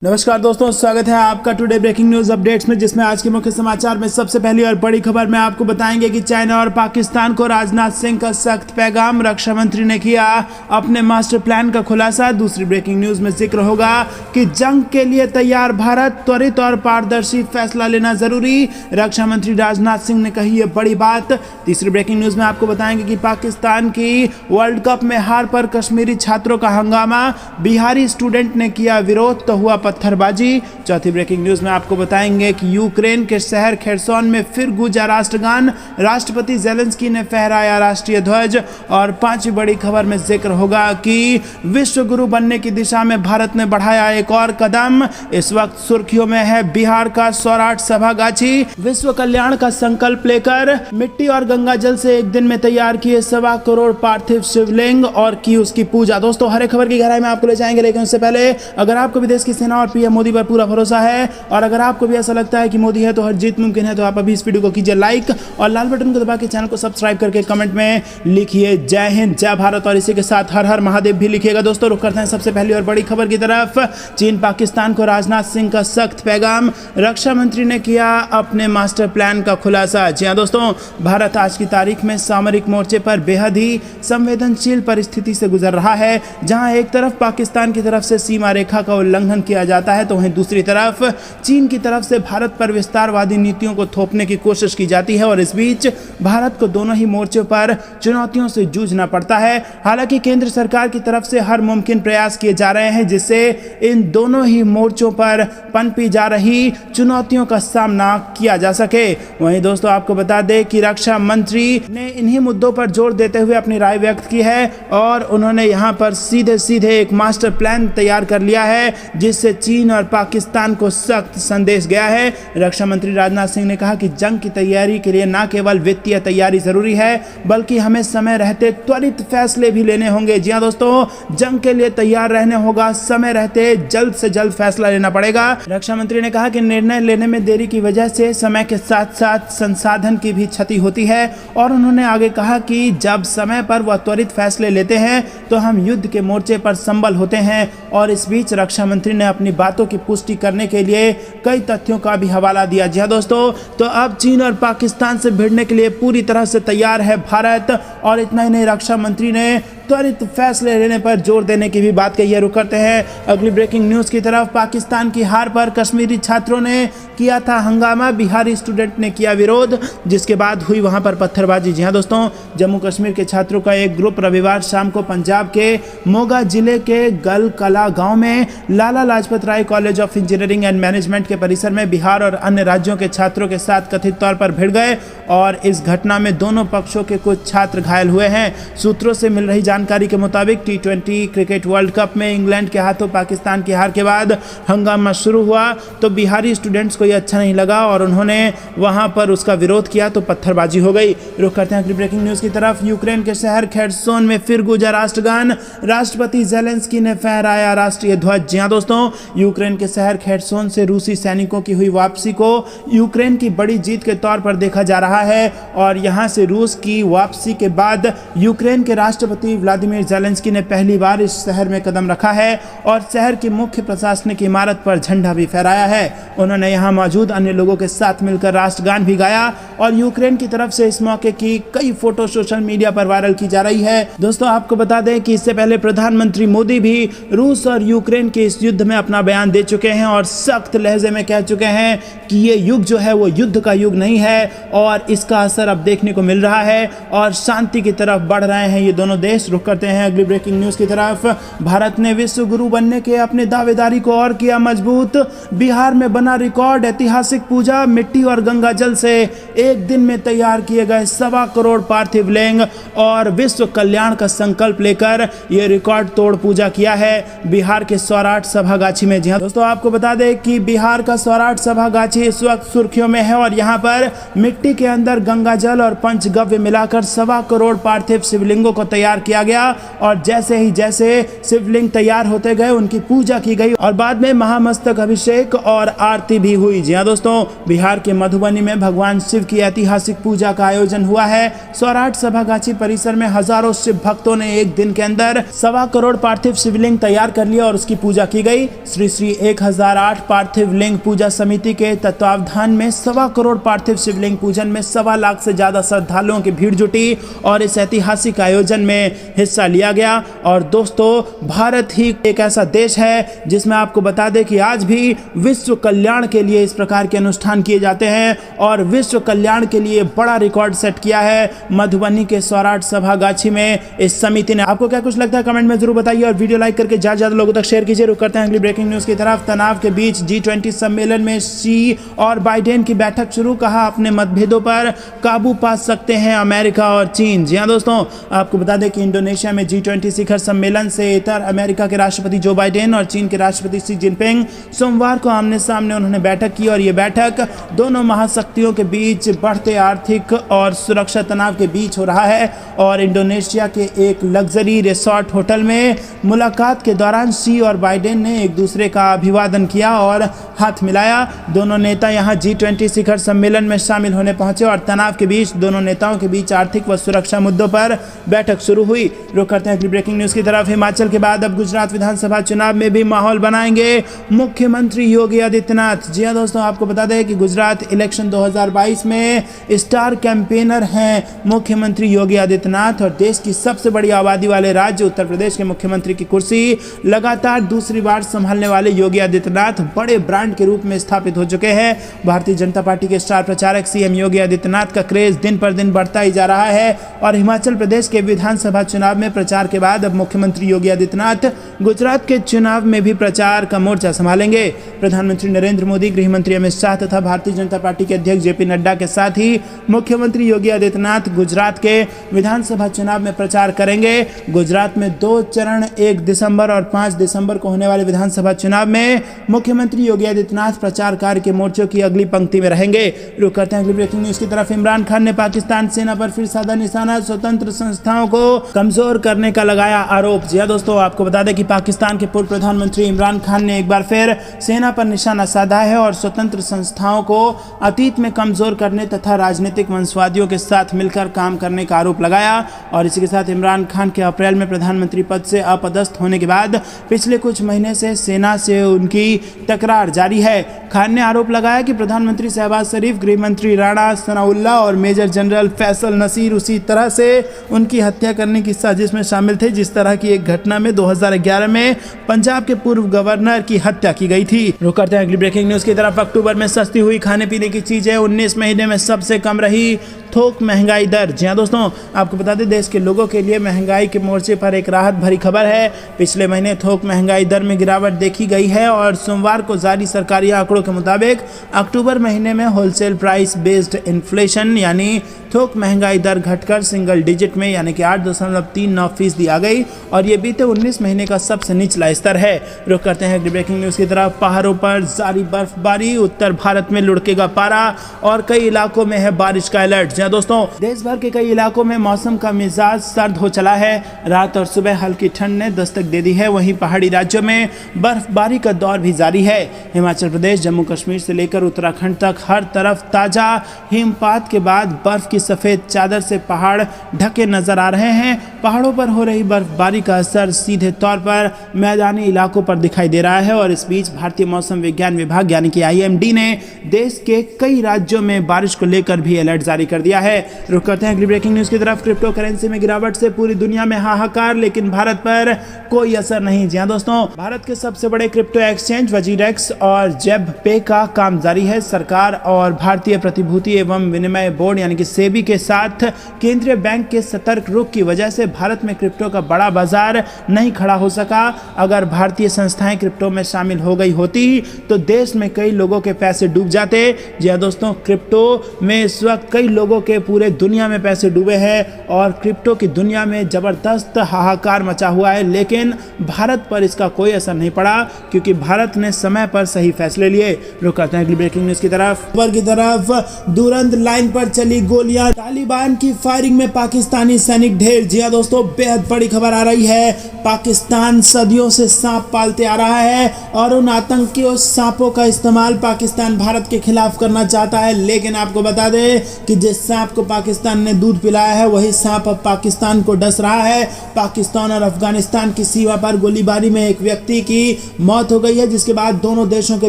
नमस्कार दोस्तों, स्वागत है आपका टुडे ब्रेकिंग न्यूज अपडेट्स में, जिसमें आज के मुख्य समाचार में सबसे पहली और बड़ी खबर में आपको बताएंगे कि चाइना और पाकिस्तान को राजनाथ सिंह का सख्त पैगाम, रक्षा मंत्री ने किया अपने मास्टर प्लान का खुलासा। दूसरी ब्रेकिंग न्यूज में जिक्र होगा कि जंग के लिए तैयार भारत, त्वरित और पारदर्शी फैसला लेना जरूरी, रक्षा मंत्री राजनाथ सिंह ने कही ये बड़ी बात। तीसरी ब्रेकिंग न्यूज में आपको बताएंगे कि पाकिस्तान की वर्ल्ड कप में हार पर कश्मीरी छात्रों का हंगामा, बिहारी स्टूडेंट ने किया विरोध तो हुआ पत्थरबाजी। चौथी ब्रेकिंग न्यूज में आपको बताएंगे कि यूक्रेन के शहर खेर्सोन में फिर गूंजा राष्ट्रगान, राष्ट्रपति जेलेंस्की ने फहराया राष्ट्रीय ध्वज। और पांचवी बड़ी खबर में जिक्र होगा कि विश्व गुरु बनने की दिशा में भारत ने बढ़ाया एक और कदम। इस वक्त सुर्खियों में है बिहार का सौराठ सभागाछी, विश्व कल्याण का संकल्प लेकर मिट्टी और गंगा जल से एक दिन में तैयार किए 1.25 करोड़ पार्थिव शिवलिंग और की उसकी पूजा। दोस्तों, हर एक खबर की गहराई में आपको ले जाएंगे, लेकिन उससे पहले अगर आपको विदेश की सेना और पीएम मोदी पर पूरा भरोसा है और अगर आपको भी ऐसा लगता है कि मोदी है तो हर जीत मुमकिन है, तो आप अभी इस वीडियो को कीजिए लाइक और लाल बटन को दबा के चैनल को सब्सक्राइब करके कमेंट में लिखिए जय हिंद, जय भारत और इसी के साथ हर हर महादेव भी लिखिएगा। दोस्तों, रुक करते हैं सबसे पहली और बड़ी खबर की तरफ। चीन पाकिस्तान को राजनाथ सिंह का सख्त पैगाम, रक्षा मंत्री ने किया अपने मास्टर प्लान का खुलासा। जी हां दोस्तों, भारत आज की तारीख में सामरिक मोर्चे पर बेहद ही संवेदनशील परिस्थिति से गुजर रहा है, जहां एक तरफ पाकिस्तान की तरफ से सीमा रेखा का उल्लंघन किया जाता है, तो वहीं दूसरी तरफ चीन की तरफ से भारत पर विस्तारवादी नीतियों को थोपने की कोशिश की जाती है और इस बीच भारत को दोनों ही मोर्चों पर चुनौतियों से जूझना पड़ता है। हालांकि केंद्र सरकार की तरफ से हर मुमकिन प्रयास किए जा रहे हैं, जिससे इन दोनों ही मोर्चों पर पनपी जा रही चुनौतियों का सामना किया जा सके। वहीं दोस्तों, आपको बता दें कि रक्षा मंत्री ने इन्हीं मुद्दों पर जोर देते हुए अपनी राय व्यक्त की है और उन्होंने यहां पर सीधे सीधे एक मास्टर प्लान तैयार कर लिया है, जिससे चीन और पाकिस्तान को सख्त संदेश गया है। रक्षा मंत्री राजनाथ सिंह ने कहा कि जंग की तैयारी के लिए न केवल वित्तीय तैयारी जरूरी है, बल्कि हमें समय रहते त्वरित फैसले भी लेने होंगे। जी हां दोस्तों, जंग के लिए तैयार रहने होगा, समय रहते जल्द से जल्द फैसला लेना पड़ेगा। रक्षा मंत्री ने कहा कि निर्णय लेने में देरी की वजह से समय के साथ साथ संसाधन की भी क्षति होती है और उन्होंने आगे कहा कि जब समय पर वह त्वरित फैसले लेते हैं तो हम युद्ध के मोर्चे पर संबल होते हैं। और इस बीच रक्षा मंत्री ने अपनी बातों की पुष्टि करने के लिए कई तथ्यों का भी हवाला दिया। जी हां दोस्तों, तो अब चीन और पाकिस्तान से भिड़ने के लिए पूरी तरह से तैयार है भारत। और इतना ही नहीं, रक्षा मंत्री ने त्वरित फैसले लेने पर जोर देने की भी बात कही है। रुक करते हैं अगली ब्रेकिंग न्यूज की तरफ। पाकिस्तान की हार पर कश्मीरी छात्रों ने किया था हंगामा, बिहारी स्टूडेंट ने किया विरोध, जिसके बाद हुई वहां पर पत्थरबाजी। जी हां दोस्तों, जम्मू कश्मीर के छात्रों का एक ग्रुप रविवार शाम को पंजाब के मोगा जिले के गल कला गांव में Lala Lajpat Rai college of engineering and management के परिसर में बिहार और अन्य राज्यों के छात्रों के साथ कथित तौर पर भिड़ गए और इस घटना में दोनों पक्षों के कुछ छात्र घायल हुए हैं। सूत्रों से मिल रही जानकारी के मुताबिक T20 क्रिकेट वर्ल्ड कप में इंग्लैंड के हाथों पाकिस्तान की हार के बाद हंगामा शुरू हुआ, तो बिहारी स्टूडेंट्स को यह अच्छा नहीं लगा और उन्होंने वहां पर उसका विरोध किया, तो पत्थरबाजी हो गई। रुक करते हैं अगली ब्रेकिंग न्यूज की तरफ। यूक्रेन के शहर खेर्सोन में फिर गूंजा राष्ट्रगान, राष्ट्रपति जेलेंस्की ने फहराया राष्ट्रीय ध्वज। जी हां दोस्तों, यूक्रेन के शहर खेर्सोन से रूसी सैनिकों की हुई वापसी को यूक्रेन की बड़ी जीत के तौर पर देखा जा रहा है और यहां से रूस की वापसी के बाद यूक्रेन के राष्ट्रपति व्लादिमीर जेलेंस्की ने पहली बार इस शहर में कदम रखा है और शहर की मुख्य प्रशासनिक इमारत पर झंडा भी फहराया है। उन्होंने यहां मौजूद अन्य लोगों के साथ मिलकर राष्ट्रगान भी गाया और यूक्रेन की तरफ से इस मौके की कई फोटो सोशल मीडिया पर वायरल की जा रही है। दोस्तों, आपको बता दें कि इससे पहले प्रधानमंत्री मोदी भी रूस और यूक्रेन के इस युद्ध में अपना बयान दे चुके हैं और सख्त लहजे में कह चुके हैं कि ये युग जो है वो युद्ध का युग नहीं है और इसका असर अब देखने को मिल रहा है और शांति की तरफ बढ़ रहे हैं ये दोनों देश। रुक करते हैं अगली ब्रेकिंग न्यूज की तरफ। भारत ने विश्व गुरु बनने के अपने दावेदारी को और किया मजबूत, बिहार में बना रिकॉर्ड, ऐतिहासिक पूजा, मिट्टी और गंगा जल से एक दिन में तैयार किए गए 1.25 करोड़ पार्थिव लिंग और विश्व कल्याण का संकल्प लेकर यह रिकॉर्ड तोड़ पूजा किया है बिहार के सौराठ सभागाछी में। जी हां दोस्तों, आपको बता दें कि बिहार का सौराठ सभागाछी इस वक्त सुर्खियों में है और यहाँ पर मिट्टी के अंदर गंगा जल और पंचगव्य मिलाकर 1.25 करोड़ पार्थिव शिवलिंगों को तैयार किया गया और जैसे शिवलिंग तैयार होते गए उनकी पूजा की गई और बाद में महामस्तक अभिषेक और आरती भी हुई। जी हाँ दोस्तों, बिहार के मधुबनी में भगवान शिव की ऐतिहासिक पूजा का आयोजन हुआ है। सौराठ सभागाछी परिसर में हजारों शिव भक्तों ने एक दिन के अंदर 1.25 करोड़ पार्थिव शिवलिंग तैयार कर लिया और उसकी पूजा की गई। श्री 1008 पार्थिव लिंग पूजा समिति के तत्वावधान में 1.25 करोड़ पार्थिव शिवलिंग पूजन में 1.25 लाख से ज्यादा श्रद्धालुओं की भीड़ जुटी और इस ऐतिहासिक आयोजन में हिस्सा लिया गया। और दोस्तों, भारत ही एक ऐसा देश है जिसमें आपको बता दें कि आज भी विश्व कल्याण के लिए इस प्रकार के अनुष्ठान किए जाते हैं और विश्व कल्याण के लिए बड़ा रिकॉर्ड सेट किया है मधुबनी के सौराठ सभागाछी में इस समिति ने। आपको क्या कुछ लगता है कमेंट में जरूर बताइए और वीडियो लाइक करके ज्यादा लोगों तक शेयर कीजिए। रुक करते हैं अगली ब्रेकिंग न्यूज की तरफ। तनाव के बीच G20 सम्मेलन में शी और बाइडेन की बैठक शुरू, कहा अपने मतभेदों पर काबू पा सकते हैं अमेरिका और चीन। जी हाँ दोस्तों, आपको बता दें कि इंडोनेशिया में G20 शिखर सम्मेलन से इतर अमेरिका के राष्ट्रपति जो बाइडेन और चीन के राष्ट्रपति शी जिनपिंग सोमवार को आमने सामने उन्होंने बैठक की और ये बैठक दोनों महाशक्तियों के बीच बढ़ते आर्थिक और सुरक्षा तनाव के बीच हो रहा है। और इंडोनेशिया के एक लग्जरी रिसोर्ट होटल में मुलाकात के दौरान शी और बाइडेन ने एक दूसरे का अभिवादन किया और हाथ मिलाया। दोनों नेता यहां G20 शिखर सम्मेलन में शामिल होने पहुंचे और तनाव के बीच दोनों नेताओं के बीच आर्थिक व सुरक्षा मुद्दों पर बैठक शुरू हुई। रुक करते हैं अगली ब्रेकिंग न्यूज की तरफ। हिमाचल के बाद अब गुजरात विधानसभा चुनाव में भी माहौल बनाएंगे मुख्यमंत्री योगी आदित्यनाथ। जी हां दोस्तों, आपको बता दें कि गुजरात इलेक्शन 2022 में स्टार कैंपेनर हैं मुख्यमंत्री योगी आदित्यनाथ और देश की सबसे बड़ी आबादी वाले राज्य उत्तर प्रदेश के मुख्यमंत्री की कुर्सी लगातार दूसरी बार संभालने वाले योगी आदित्यनाथ बड़े ब्रांड के रूप में स्थापित हो चुके हैं। भारतीय जनता पार्टी के स्टार प्रचारक सीएम योगी आदित्यनाथ का क्रेज दिन पर दिन बढ़ता ही जा रहा है और हिमाचल प्रदेश के विधानसभा चुनाव में प्रचार के बाद अब मुख्यमंत्री योगी आदित्यनाथ गुजरात के चुनाव में भी प्रचार का मोर्चा संभालेंगे। प्रधानमंत्री नरेंद्र मोदी, गृह मंत्री अमित शाह तथा भारतीय जनता पार्टी के अध्यक्ष जेपी नड्डा के साथ ही मुख्यमंत्री योगी आदित्यनाथ गुजरात के विधानसभा चुनाव में प्रचार करेंगे। गुजरात में 2 चरण 1 दिसंबर और 5 दिसंबर को होने वाले विधानसभा चुनाव में मुख्यमंत्री योगी आदित्यनाथ प्रचार कार्य के मोर्चों की अगली पंक्ति में रहेंगे। रुक करते हैं अगली ब्रेकिंग न्यूज की तरफ। इमरान खान ने पाकिस्तान सेना पर फिर साधा निशाना, स्वतंत्र संस्थाओं को कमजोर करने का लगाया आरोप। जी हां दोस्तों, आपको बता दें कि पाकिस्तान के पूर्व प्रधानमंत्री इमरान खान ने एक बार फिर सेना पर निशाना साधा है और स्वतंत्र संस्थाओं को अतीत में कमजोर करने तथा राजनीतिक वंशवादियों के साथ मिलकर काम करने का आरोप लगाया। और इसी के साथ इमरान खान के अप्रैल में प्रधानमंत्री पद से अपदस्थ होने के बाद पिछले कुछ महीने से सेना से उनकी तकरार जारी है। खान ने आरोप लगाया कि प्रधानमंत्री शहबाज शरीफ, गृह मंत्री राणा सनाउल्लाह और मेजर जनरल फैसल नसीर उसी तरह से उनकी हत्या करने की साजिश में शामिल थे जिस तरह की एक घटना में 2011 में पंजाब के पूर्व गवर्नर की हत्या की गई थी। रुक करते हैं अगली ब्रेकिंग न्यूज की तरफ। अक्टूबर में सस्ती हुई खाने पीने की चीजें, 19 महीने में सबसे कम रही थोक महंगाई दर। जी हाँ दोस्तों, आपको बता दें देश के लोगों के लिए महंगाई के मोर्चे पर एक राहत भरी खबर है। पिछले महीने थोक महंगाई दर में गिरावट देखी गई है और सोमवार को जारी सरकारी आंकड़ों के मुताबिक अक्टूबर महीने में होलसेल प्राइस बेस्ड इन्फ्लेशन यानी थोक महंगाई दर घटकर सिंगल डिजिट में यानी कि 8.39% आ गई और ये बीते 19 महीने का सबसे निचला स्तर है। रुक करते हैं अगली ब्रेकिंग न्यूज की तरफ। पहाड़ों पर जारी बर्फबारी, उत्तर भारत में लुढ़केगा पारा और कई इलाकों में है बारिश का अलर्ट। जी दोस्तों, देश भर के कई इलाकों में मौसम का मिजाज सर्द हो चला है। रात और सुबह हल्की ठंड ने दस्तक दे दी है। वहीं पहाड़ी राज्यों में बर्फबारी का दौर भी जारी है। हिमाचल प्रदेश, जम्मू कश्मीर से लेकर उत्तराखंड तक हर तरफ ताजा हिमपात के बाद बर्फ की सफेद चादर से पहाड़ ढके नजर आ रहे हैं। पहाड़ों पर हो रही बर्फबारी का असर सीधे तौर पर मैदानी इलाकों पर दिखाई दे रहा है और इस बीच भारतीय मौसम विज्ञान विभाग यानी कि IMD ने देश के कई राज्यों में बारिश को लेकर भी अलर्ट जारी कर दिया है। रुक करते हैं अगली ब्रेकिंग न्यूज की तरफ। क्रिप्टो करेंसी में गिरावट से पूरी दुनिया में हाहाकार, लेकिन भारत पर कोई असर नहीं। जी हां दोस्तों, भारत के सबसे बड़े क्रिप्टो एक्सचेंज वजीरेक्स और जेब पे का काम जारी है। सरकार और भारतीय प्रतिभूति एवं विनिमय बोर्ड यानी कि सेबी के साथ केंद्रीय बैंक के सतर्क रुख की वजह से भारत में क्रिप्टो का बड़ा बाजार नहीं खड़ा हो सका। अगर भारतीय संस्थाएं क्रिप्टो में शामिल हो गई होती तो देश में कई लोगों के पैसे डूब जाते। जी हां दोस्तों, क्रिप्टो में इस वक्त कई लोगों के पूरे दुनिया में पैसे डूबे हैं और क्रिप्टो की दुनिया में जबरदस्त हाहाकार मचा हुआ है, लेकिन भारत पर इसका कोई असर नहीं पड़ा क्योंकि भारत ने समय पर सही फैसले लिए। रुक करते हैं अगली ब्रेकिंग न्यूज की तरफ। ऊपर की तरफ दुरंत लाइन पर चली गोलियां, तालिबान की फायरिंग में पाकिस्तानी सैनिक ढेर। जी हां दोस्तों बेहद बड़ी खबर आ रही है। पाकिस्तान सदियों से सांप पालते आ रहा है और उन आतंकियों सांपों का इस्तेमाल पाकिस्तान भारत के खिलाफ करना चाहता है। लेकिन आपको बता दें कि जिस सांप को पाकिस्तान ने दूध पिलाया है वही सांप अब पाकिस्तान को डस रहा है। पाकिस्तान और अफगानिस्तान की सीमा पर गोलीबारी में एक व्यक्ति की मौत हो गई है, जिसके बाद दोनों देशों के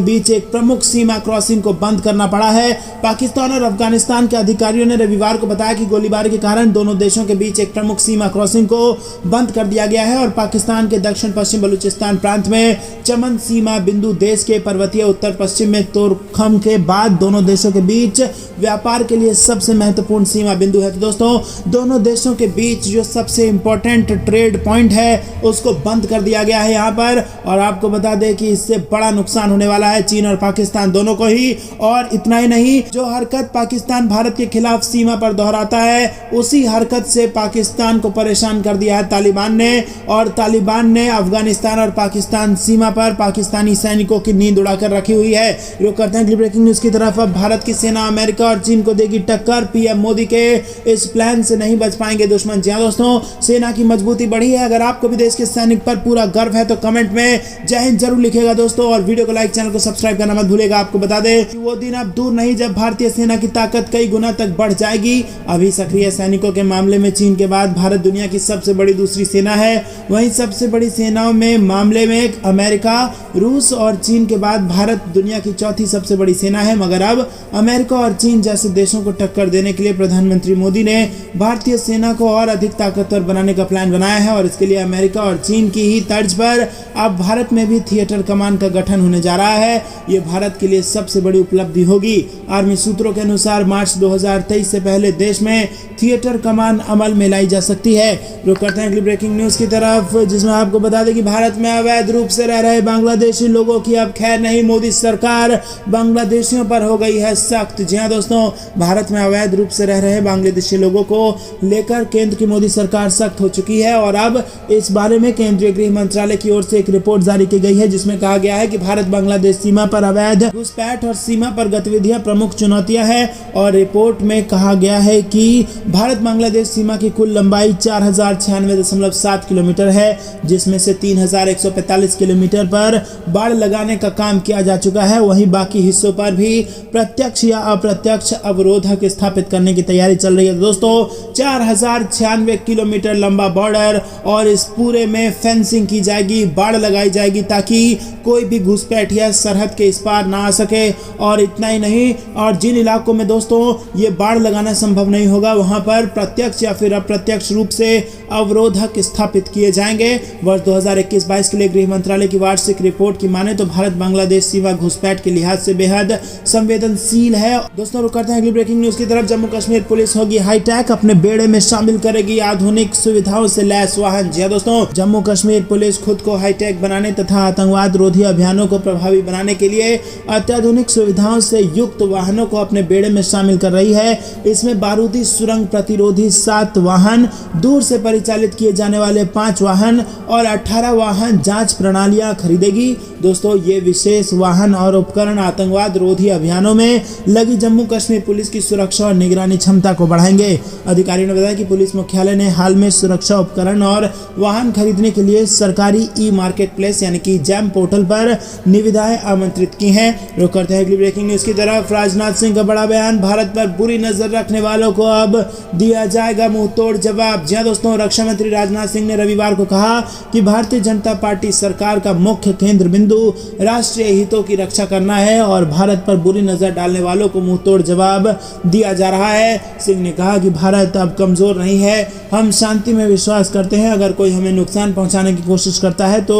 बीच एक प्रमुख सीमा क्रॉसिंग को बंद करना पड़ा है। पाकिस्तान और अफगानिस्तान के अधिकारियों ने रविवार को बताया कि गोलीबारी के कारण दोनों देशों के बीच एक प्रमुख सीमा क्रॉसिंग को बंद कर दिया गया है और पाकिस्तान के दक्षिण पश्चिम बलूचिस्तान प्रांत में चमन सीमा बिंदु देश के पर्वतीय उत्तर पश्चिम में तोरखम के बाद दोनों देशों के बीच व्यापार के लिए सबसे महत्वपूर्ण सीमा बिंदु है। तो दोस्तों दोनों देशों के बीच जो सबसे इंपॉर्टेंट ट्रेड पॉइंट है उसको बंद कर दिया गया है यहाँ पर। और आपको बता दें कि इससे बड़ा नुकसान होने वाला है चीन और पाकिस्तान दोनों को ही। और इतना ही नहीं, जो हरकत पाकिस्तान भारत के खिलाफ सीमा पर दोहराता है उसी हरकत से पाकिस्तान को परेशान कर दिया है तालिबान ने। और तालिबान ने अफगानिस्तान और पाकिस्तान सीमा पर पाकिस्तानी सैनिकों की नींद उड़ाकर रखी हुई है। रुक करते हैं ब्रेकिंग न्यूज की तरफ। अब भारत की सेना अमेरिका और चीन को देगी टक्कर, पीएम मोदी के इस प्लान से नहीं बच पाएंगे दुश्मन। जी हां दोस्तों, सेना की मजबूती बढ़ी है। अगर आपको भी देश के सैनिक पर पूरा गर्व है तो कमेंट में जय हिंद जरूर लिखेगा दोस्तों, और वीडियो को लाइक, चैनल को सब्सक्राइब करना मत भूलेगा। आपको बता दें कि वो दिन अब दूर नहीं जब भारतीय सेना की ताकत कई गुना तक बढ़ जाएगी। अभी सक्रिय सैनिकों के मामले में चीन के बाद भारत दुनिया की सबसे बड़ी दूसरी सेना है। वहीं सबसे बड़ी सेनाओं में मामले में अमेरिका, रूस और चीन के बाद भारत दुनिया की चौथी सबसे बड़ी सेना है। मगर अब अमेरिका और चीन जैसे देशों को टक्कर देने के लिए प्रधानमंत्री मोदी ने भारतीय सेना को और अधिक ताकतवर बनाने का प्लान बनाया है और इसके लिए अमेरिका और चीन की ही तर्ज पर अब भारत में भी थिएटर कमान का गठन होने जा रहा है। ये भारत के लिए सबसे बड़ी उपलब्धि होगी। आर्मी सूत्रों के अनुसार मार्च 2023 से पहले देश में थिएटर कमान अमल में लाई जा सकती है। रुक करते हैं अगली ब्रेकिंग न्यूज की तरफ, जिसमें आपको बता दें कि भारत में अवैध रूप से रह रहे बांग्लादेशी लोगों की अब खैर नहीं। मोदी सरकार बांग्लादेशियों पर हो गई है सख्त। जी हां दोस्तों, भारत में अवैध रूप से रह रहे बांग्लादेशी लोगों को लेकर केंद्र की मोदी सरकार सख्त हो चुकी है और अब इस बारे में केंद्रीय गृह मंत्रालय की ओर से एक रिपोर्ट जारी की गई है, जिसमें कहा गया है कि भारत बांग्लादेश सीमा पर अवैध घुसपैठ और सीमा पर गतिविधियां प्रमुख चुनौतियां हैं। और रिपोर्ट में कहा गया है कि भारत बांग्लादेश सीमा की कुल लंबाई 4096.7 किलोमीटर है, जिसमें से 3145 किलोमीटर पर बाड़ लगाने का काम किया जा चुका है। वहीं बाकी हिस्सों पर भी प्रत्यक्ष या अप्रत्यक्ष अवरोधक स्थापित करने की तैयारी चल रही है। दोस्तों 4096 किलोमीटर लंबा बॉर्डर और इस पूरे में फेंसिंग की जाएगी, बाड़ लगाई जाएगी ताकि कोई भी घुसपैठिया सरहद के इस पार ना आ सके। और इतना ही नहीं, और जिन इलाकों में दोस्तों ये बाड़ लगाना संभव नहीं होगा वहां पर प्रत्यक्ष या फिर अप्रत्यक्ष रूप से अवरोधक स्थापित किए जाएंगे। वर्ष 2021-22 के लिए गृह मंत्रालय की वार्षिक रिपोर्ट की माने तो भारत बांग्लादेश सीमा घुसपैठ के लिहाज से बेहद संवेदनशील है। दोस्तों रुक करते हैं अगली ब्रेकिंग न्यूज की तरफ। जम्मू कश्मीर पुलिस होगी हाईटेक, अपने बेड़े में शामिल करेगी आधुनिक सुविधाओं से लैस वाहन। जी हां दोस्तों, जम्मू कश्मीर पुलिस खुद को हाईटेक बनाने तथा आतंकवाद रोधी अभियानों को प्रभावी बनाने के लिए अत्याधुनिक सुविधाओं से युक्त वाहनों को अपने बेड़े में शामिल कर रही है। इसमें बारूदी सुरंग प्रतिरोधी 7 वाहन, दूर से परिचालित किए जाने वाले 5 वाहन और 18 वाहन जांच प्रणालियां खरीदेगी। दोस्तों ये विशेष वाहन और उपकरण आतंकवाद रोधी अभियानों में लगी जम्मू कश्मीर पुलिस की सुरक्षा और निगरानी क्षमता को बढ़ाएंगे। अधिकारियों ने बताया कि पुलिस मुख्यालय ने हाल में सुरक्षा उपकरण और वाहन खरीदने के लिए सरकारी ई मार्केट प्लेस यानी कि जैम पोर्टल पर निविदाएं आमंत्रित की हैं। रुक करते हैं अगली ब्रेकिंग न्यूज की तरफ। राजनाथ सिंह का बड़ा बयान, भारत पर बुरी नजर रखने वालों को अब दिया जाएगा मुंह तोड़ जवाब। जी हां दोस्तों, रक्षा मंत्री राजनाथ सिंह ने रविवार को कहा कि भारतीय जनता पार्टी सरकार का मुख्य केंद्र बिंदु राष्ट्रीय हितों की रक्षा करना है और भारत पर बुरी नजर डालने वालों को मुंह तोड़ जवाब दिया जा रहा है। सिंह ने कहा कि भारत अब कमजोर नहीं है, हम शांति में विश्वास करते हैं। अगर कोई हमें नुकसान पहुंचाने की कोशिश करता है तो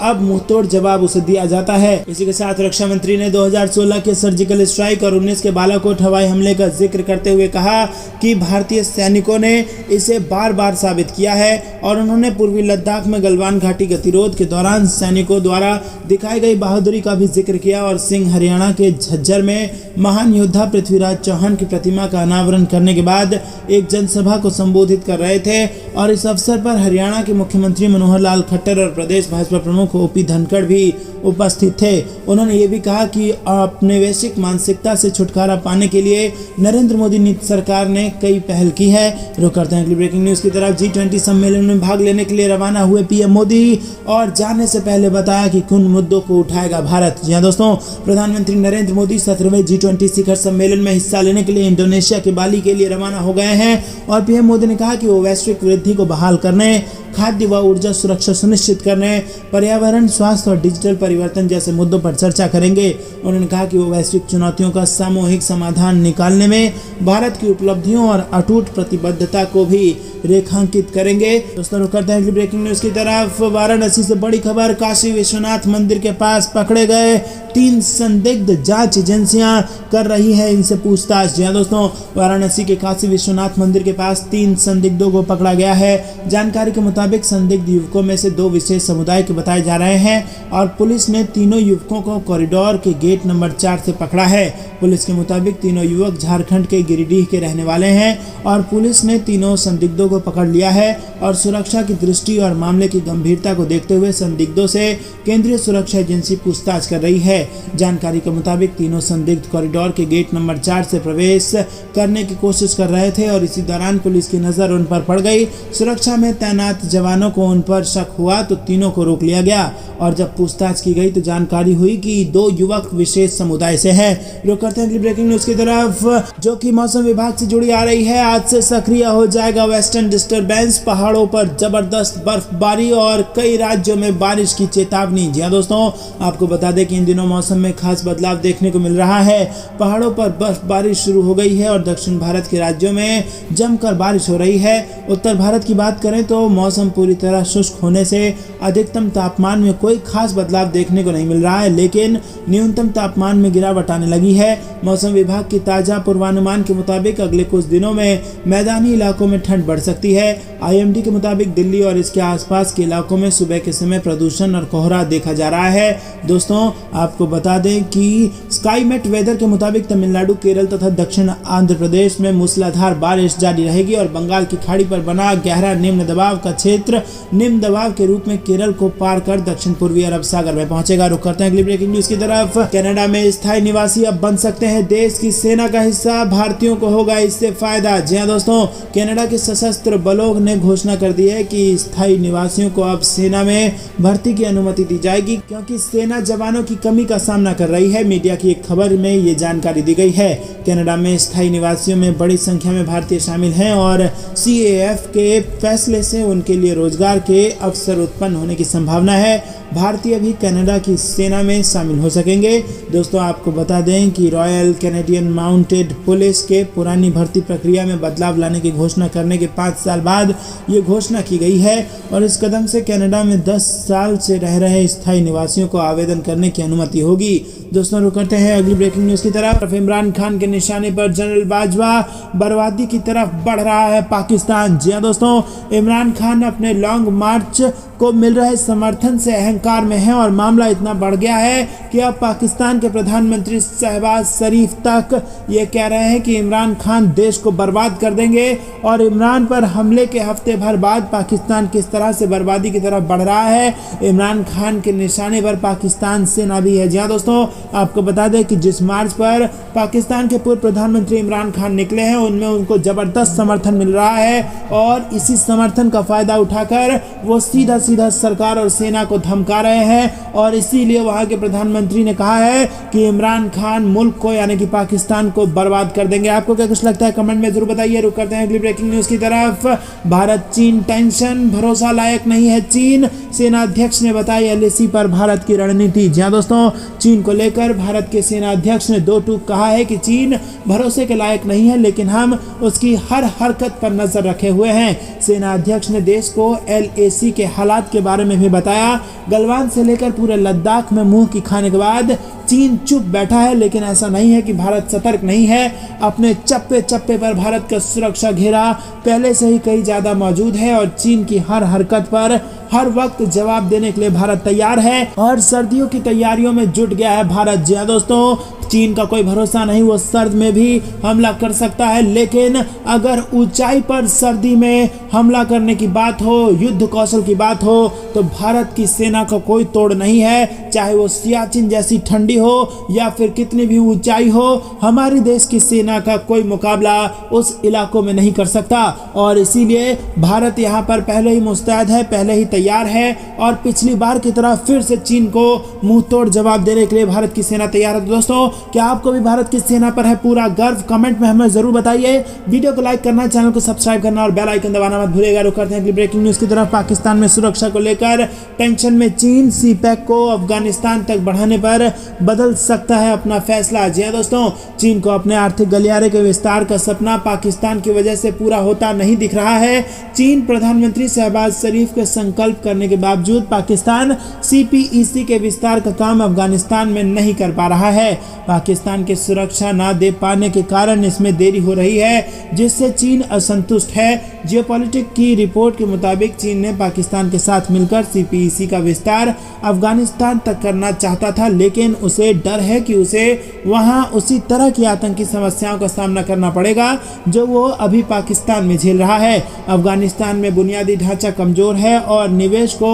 अब मुंहतोड़ जवाब उसे दिया जाता है। इसी के साथ रक्षा मंत्री ने 2016 के सर्जिकल स्ट्राइक और 19 के बालाकोट हवाई हमले का जिक्र करते हुए कहा कि भारतीय सैनिकों ने इसे बार बार साबित किया है और उन्होंने पूर्वी लद्दाख में गलवान घाटी गतिरोध के दौरान सैनिकों द्वारा दिखाई गई बहादुरी का भी जिक्र किया और सिंह हरियाणा के झज्जर में महान योद्धा पृथ्वीराज चौहान की प्रतिमा का अनावरण करने के बाद एक जनसभा को संबोधित कर रहे थे। और इस अवसर पर हरियाणा के मुख्यमंत्री मनोहर लाल खट्टर और प्रदेश भाजपा प्रमुख ओपी धनखड़ भी उपस्थित थे। उन्होंने ये भी कहा कि अपने वैश्विक मानसिकता से छुटकारा पाने के लिए नरेंद्र मोदी सरकार ने कई पहल की है। रुक करते हैं अगली ब्रेकिंग न्यूज की तरफ। G20 सम्मेलन में भाग लेने के लिए रवाना हुए पीएम मोदी और जाने से पहले बताया कि किन मुद्दों को उठाएगा भारत। जी हां दोस्तों, प्रधानमंत्री नरेंद्र मोदी 17वें G20 शिखर सम्मेलन में हिस्सा लेने के लिए इंडोनेशिया के बाली के लिए रवाना हो गए हैं। और पीएम मोदी ने कहा कि वो वैश्विक वृद्धि को बहाल करने, खाद्य व ऊर्जा सुरक्षा सुनिश्चित करने, पर्यावरण, स्वास्थ्य और डिजिटल परिवर्तन जैसे मुद्दों पर चर्चा करेंगे। उन्होंने कहा कि वो वैश्विक चुनौतियों का सामूहिक समाधान निकालने में भारत की उपलब्धियों और अटूट प्रतिबद्धता को भी रेखांकित करेंगे। दोस्तों रुक करते हैं ब्रेकिंग न्यूज की तरफ। वाराणसी से बड़ी खबर, काशी विश्वनाथ मंदिर के पास पकड़े गए 3 संदिग्ध, जांच एजेंसियां कर रही है इनसे पूछताछ। जी हां दोस्तों, वाराणसी के काशी विश्वनाथ मंदिर के पास 3 संदिग्धों को पकड़ा गया है। जानकारी के मुताबिक संदिग्ध युवकों में से 2 विशेष समुदाय के बताए जा रहे हैं और पुलिस ने तीनों युवकों को कॉरिडोर के गेट नंबर 4 से पकड़ा है। पुलिस के मुताबिक तीनों युवक झारखंड के गिरिडीह के रहने वाले हैं और पुलिस ने तीनों संदिग्धों को पकड़ लिया है और सुरक्षा की दृष्टि और मामले की गंभीरता को देखते हुए संदिग्धों से केंद्रीय सुरक्षा एजेंसी पूछताछ कर रही है। जानकारी के मुताबिक तीनों संदिग्ध कॉरिडोर के गेट नंबर 4 से प्रवेश करने की कोशिश कर रहे थे और इसी दौरान पुलिस की नजर उन पर पड़ गई। सुरक्षा में तैनात जवानों को उन पर शक हुआ तो तीनों को रोक लिया गया और जब पूछताछ की गई तो जानकारी हुई कि 2 युवक विशेष समुदाय से है। रुक करते हैं ब्रेकिंग न्यूज की तरफ, जो कि मौसम विभाग से जुड़ी आ रही है। आज से सक्रिय हो जाएगा वेस्टर्न डिस्टर्बेंस, पहाड़ों पर जबरदस्त बर्फबारी और कई राज्यों में बारिश की चेतावनी। जी हां दोस्तों, आपको बता दें कि इन दिनों मौसम में खास बदलाव देखने को मिल रहा है। पहाड़ों पर बर्फबारी शुरू हो गई है और दक्षिण भारत के राज्यों में जमकर बारिश हो रही है। उत्तर भारत की बात करें तो मौसम पूरी तरह शुष्क होने से अधिकतम तापमान में कोई खास बदलाव देखने को नहीं मिल रहा है, लेकिन न्यूनतम तापमान में गिरावट आने लगी है। मौसम विभाग की ताजा पूर्वानुमान के मुताबिक अगले कुछ दिनों में मैदानी इलाकों में ठंड बढ़ सकती है। IMD के मुताबिक दिल्ली और इसके आसपास के इलाकों में सुबह के समय प्रदूषण और कोहरा देखा जा रहा है। दोस्तों आपको बता दें कि स्काईमेट वेदर के मुताबिक तमिलनाडु, केरल तथा दक्षिण आंध्र प्रदेश में मूसलाधार बारिश जारी रहेगी और बंगाल की खाड़ी पर बना गहरा निम्न दबाव का क्षेत्र निम्न दबाव के रूप में केरल को पार कर दक्षिण पूर्वी अरब सागर में पहुंचेगा। रुक करते हैं अगली ब्रेकिंग न्यूज की तरफ। कनाडा में स्थायी निवासी अब बन सकते हैं देश की सेना का हिस्सा, भारतीयों को होगा इससे फायदा। जी हां दोस्तों, कनाडा के सशस्त्र बलों ने घोषणा कर दी है कि स्थायी निवासियों को अब सेना में भर्ती की अनुमति दी जाएगी, क्योंकि सेना जवानों की कमी का सामना कर रही है। मीडिया की एक खबर में ये जानकारी दी गई है। कनाडा में स्थायी निवासियों में बड़ी संख्या में भारतीय शामिल हैं और CAF के फैसले से उनके लिए रोजगार के अवसर उत्पन्न होने की संभावना है। भारतीय भी कनाडा की सेना में शामिल हो सकेंगे। दोस्तों आपको बता दें कि रॉयल कैनेडियन माउंटेड पुलिस के पुरानी भर्ती प्रक्रिया में बदलाव लाने की घोषणा करने के 5 साल बाद ये घोषणा की गई है और इस कदम से कनाडा में 10 साल से रह रहे स्थायी निवासियों को आवेदन करने की अनुमति होगी। दोस्तों रुक करते हैं अगली ब्रेकिंग न्यूज की तरफ। इमरान खान के निशाने पर जनरल बाजवा, बर्बादी की तरफ बढ़ रहा है पाकिस्तान। जी हां दोस्तों, इमरान खान अपने लॉन्ग मार्च को मिल रहे समर्थन से अहंकार में है और मामला इतना बढ़ गया है कि अब पाकिस्तान के प्रधानमंत्री शहबाज शरीफ तक ये कह रहे हैं कि इमरान खान देश को बर्बाद कर देंगे और इमरान पर हमले के हफ्ते भर बाद पाकिस्तान किस तरह से बर्बादी की तरफ बढ़ रहा है। इमरान खान के निशाने पर पाकिस्तान सेना भी है। जी हां दोस्तों, आपको बता दें कि जिस मार्च पर पाकिस्तान के पूर्व प्रधानमंत्री इमरान खान निकले हैं उनमें उनको जबरदस्त समर्थन मिल रहा है और इसी समर्थन का फायदा उठाकर वो सीधा सरकार और सेना को धमका रहे हैं और इसीलिए वहां के प्रधानमंत्री ने कहा है कि इमरान खान मुल्क को यानी कि पाकिस्तान को बर्बाद कर देंगे। आपको क्या कुछ लगता है कमेंट में जरूर बताइए। रुक करते हैं अगली ब्रेकिंग न्यूज की तरफ। भारत चीन टेंशन, भरोसा लायक नहीं है चीन, सेना अध्यक्ष ने बताई LAC पर भारत की रणनीति। जी हां दोस्तों, चीन को लेकर भारत के सेना अध्यक्ष ने 2 टूक कहा है कि चीन भरोसे के लायक नहीं है, लेकिन हम उसकी हर हरकत पर नजर रखे हुए हैं। सेना अध्यक्ष ने देश को LAC के हालात के बारे में भी बताया। गलवान से लेकर पूरे लद्दाख में मुंह की खाने के बाद चीन चुप बैठा है, लेकिन ऐसा नहीं है कि भारत सतर्क नहीं है। अपने चप्पे चप्पे पर भारत का सुरक्षा घेरा पहले से ही कई ज्यादा मौजूद है और चीन की हर हरकत पर हर वक्त जवाब देने के लिए भारत तैयार है और सर्दियों की तैयारियों में जुट गया है भारत। जी हाँ दोस्तों, चीन का कोई भरोसा नहीं, वो सर्द में भी हमला कर सकता है, लेकिन अगर ऊंचाई पर सर्दी में हमला करने की बात हो, युद्ध कौशल की बात हो, तो भारत की सेना का कोई तोड़ नहीं है। चाहे वो सियाचिन जैसी ठंडी हो या फिर कितनी भी ऊंचाई हो, हमारे देश की सेना का कोई मुकाबला उस इलाकों में नहीं कर सकता। और इसीलिए भारत यहाँ पर पहले ही मुस्तैद है, पहले ही तैयार है और पिछली बार की तरह फिर से चीन को मुंह तोड़ जवाब देने के लिए भारत की सेना तैयार है। दोस्तों, क्या आपको भी भारत की सेना पर है पूरा गर्व? कमेंट में हमें जरूर बताइए। वीडियो को लाइक करना, चैनल को सब्सक्राइब करना और बेल आइकन दबाना मत भूलिएगा। रुक करते हैं अगली ब्रेकिंग न्यूज की तरफ। पाकिस्तान में सुरक्षा को लेकर टेंशन में चीन, सीपैक को अफगानिस्तान तक बढ़ाने पर बदल सकता है अपना फैसला। जी हाँ दोस्तों, चीन को अपने आर्थिक गलियारे के विस्तार का सपना पाकिस्तान की वजह से पूरा होता नहीं दिख रहा है। चीन प्रधानमंत्री शहबाज शरीफ के संकल्प करने के बावजूद पाकिस्तान CPEC के विस्तार का काम अफगानिस्तान में नहीं कर पा रहा है। पाकिस्तान की सुरक्षा ना दे पाने के कारण इसमें देरी हो रही है, जिससे चीन असंतुष्ट है। जियोपॉलिटिक की रिपोर्ट के मुताबिक चीन ने पाकिस्तान के साथ मिलकर CPEC का विस्तार अफगानिस्तान तक करना चाहता था, लेकिन उसे डर है कि उसे वहां उसी तरह की आतंकी समस्याओं का सामना करना पड़ेगा जो वो अभी पाकिस्तान में झेल रहा है। अफगानिस्तान में बुनियादी ढांचा कमजोर है और निवेश को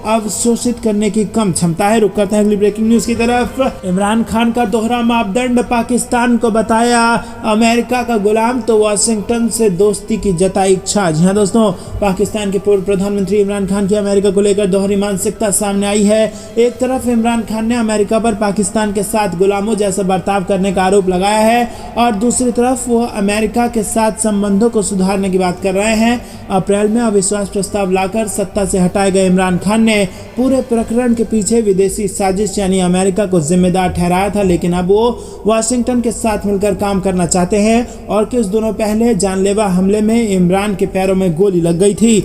अवशोषित करने की कम क्षमता है। रुक करते हैं अगली ब्रेकिंग न्यूज की तरफ। इमरान खान का दोहरा मापदंड, पाकिस्तान को बताया अमेरिका का गुलाम तो वाशिंगटन से दोस्ती की जताई इच्छा। जी हाँ दोस्तों, पाकिस्तान के पूर्व प्रधानमंत्री इमरान खान की अमेरिका को लेकर दोहरी मानसिकता सामने आई है। एक तरफ इमरान खान ने अमेरिका पर पाकिस्तान के साथ गुलामों जैसा बर्ताव करने का आरोप लगाया है और दूसरी तरफ वो अमेरिका के साथ संबंधों को सुधारने की बात कर रहे हैं। अप्रैल में अविश्वास प्रस्ताव लाकर सत्ता से हटाए गए इमरान खान ने पूरे प्रकरण के पीछे विदेशी साजिश यानी अमेरिका को जिम्मेदार ठहराया था, लेकिन अब वो वाशिंगटन के साथ मिलकर काम करना चाहते हैं। और कुछ दिनों पहले जानलेवा हमले में इमरान के पैरों में गोली लग गई थी।